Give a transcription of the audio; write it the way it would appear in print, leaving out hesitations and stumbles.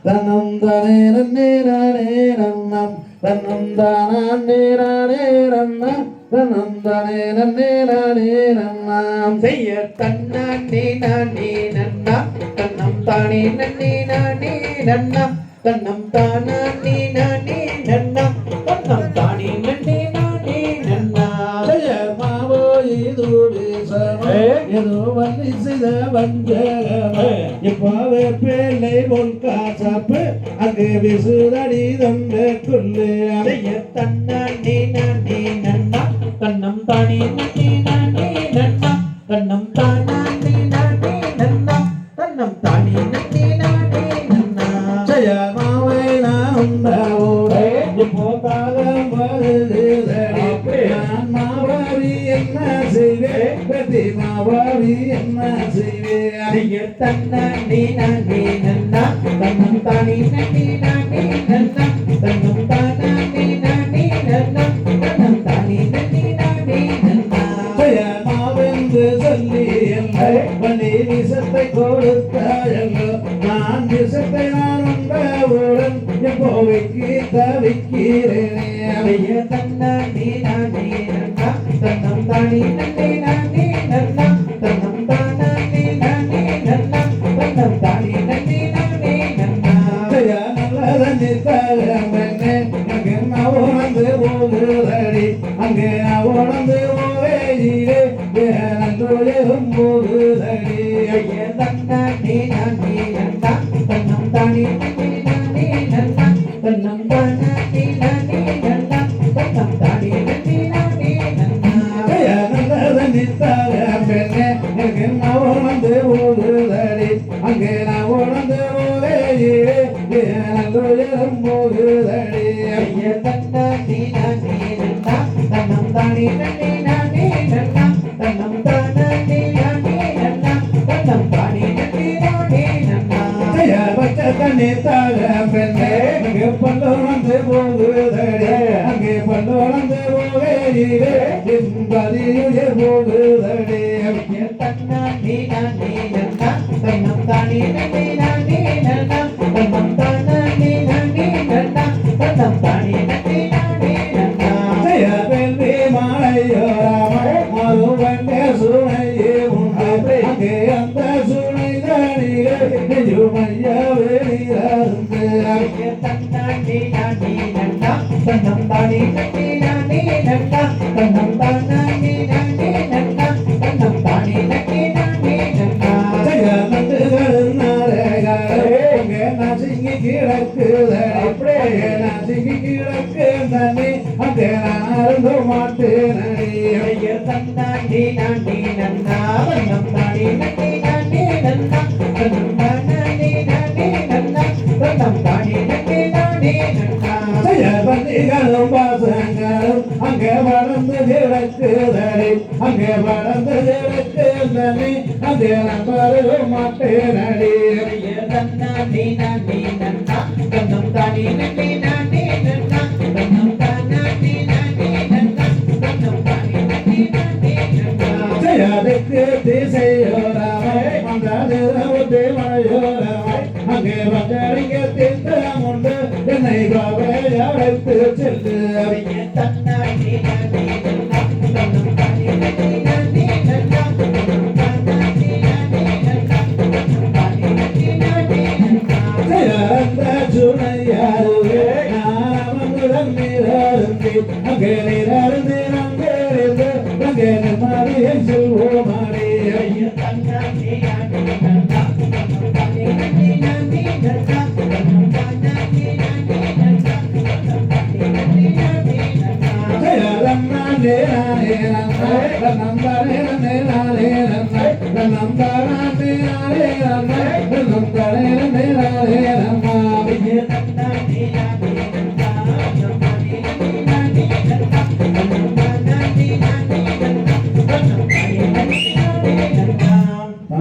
தன்னம் தானே நன்னே நானே நன்னம் தன்னம் தானே நானே நன்னம் தன்னம் தானே நன்னே நானே நன்னாம் செய்ய தன்னானே நானே நன்னா தன்னம் தானே நன்னே நானே நன்னா தன்னம் தானே நானே நன்னா தன்னம் தானே நன்னே நானே நன்னா ஜெய மாவோ இது ஏதோ வள்ளி செய்த வஞ்சகமே இப்பாவே பேலை போல் காசாப்பு அங்கு விசுதடி தந்த கொள்ளு செய்ய தன்னானே நானே நன்னா தன்னம் தானே நன்னே நானே நன்னா தன்னம் தானே நானே நன்னா தன்னம் தானே நன்னே நானே நன்னா ஜெய மாவை நாண்டவோட இப்போ காலம் வருதடி நான் மாவாவி என்ன செய்வேன் பிரதி மாவாவி என்ன செய்வேன் செய்ய தன்னானே நானே நன்னா தன்னம் தானே நன்னே நானே நன்னா தன்னம் தானே நானே நன்னா தன்னம் தானே நன்னே நானே நன்னா ஜெய மாவென்று சொல்லி எல்லை வழி விஷத்தை கொடுத்தாயல்லோ நான் விஷத்தை நான் உண்டவுடன் எப்போவைக்கு தவிக்கிறேனே செய்ய தன்னானே நானே நன்னா தன்னம் தானே நன்னே நானே நன்னா தன்னம் தானே நானே நன்னா தன்னம் தானே நன்னே நானே நன்னா ஜெய நல்லதனி தகவனே அங்கே நான் உணர்ந்து போகுதடி அங்கே நான் உணர்ந்து போகையிலே நல்லும் போகுதடி செய்ய தன்னானே நானே நன்னா தன்னம் தானே நன்னே நானே நன்னா தன்னம் தானே நானே நன்னா தன்னம் தானே நன்னே நானே நன்னா ஜெய நல்லதனி தகவனே அங்கே நான் உணர்ந்து போகுதடி அங்கே நான் உணர்ந்து போகையிலே நல்லும் போகுதடி செய்ய தன்னானே நானே நன்னா தன்னம் தானே நன்னே நானே நன்னா தன்னம் தானே நானே நன்னா தன்னம் தானே நன்னே நானே நன்னா ஜெய பச்ச தண்ணி தகவனே அங்கே பல்லோனந்து போகுதடி அங்கே பல்லோனந்து போகையிலே பதியுய போகுதடி செய்ய தன்னானே நானே நன்னா தன்னம் தானே நன்னே நானே நன்னா தன்னம் தானே நானே நன்னா தன்னம் தானே நன்னே நானே நன்னா ஜெய வெள்ளி மாலையோராம மறுவண்டே சுனையே உண்டு அங்கே அந்த சுனை தனிலே நிஜமைய வெளியிருந்து செய்ய தன்னானே நானே நன்னா தன்னம் தானே நன்னே நானே நன்னா தன்னம் தானே நானே நன்னா தன்னம் தானே நன்னே நானே நன்னா ஜெய நந்துகளும் நாளைகளே அங்கே நசுங்கி கிடக்குதடி அப்படியே நசுங்கி கிடக்கு தண்ணி அங்கே நான் அருந்த மாட்டேன் செய்ய தன்னானே நானே நன்னா தன்னம் தானே நன்னே நானே நன்னா தன்னம் தானே நானே நன்னா தன்னம் தானே நன்னே நானே நன்னா ஜெய பந்திகளும் பாசங்களும் அங்கே வளர்ந்து கிடக்குதடி அங்கே வளர்ந்து கிடக்கு தண்ணி அங்கே நான் அருந்த மாட்டேன் செய்ய தன்னானே நானே நன்னா தன்னம் தானே நன்னே நானே நன்னா தன்னம் தானே நானே நன்னா தன்னம் தானே நன்னே நானே நன்னா ஜெயதுக்கு திசையோராமை மந்திரவுதே மழையோராமை அங்கே வந்தறிங்க தீர்த்தம் உண்டு என்னை கோவை அழைத்து செல்லு செய்ய தன்னானே நானே நன்னா தன்னம் தானே நன்னே நானே நன்னா தன்னம் தானே நானே நன்னா தன்னம் தானே நன்னே நானே நன்னா ஜெயந்த சுனையாருவே நாமந்துடன் நீரருந்தி அங்கே நீரருந்தி நங்கேறிந்து அங்கே நிம்மதியை செல்வோமாடி செய்ய தன்னானே நானே நன்னா தன்னம் தானே நன்னே நானே நன்னா தன்னம் தானே நானே நன்னா தன்னம் தானே நன்னே நானே நன்னா ஜெயரண்ணா நேரே நந்தே நந்தனே நானே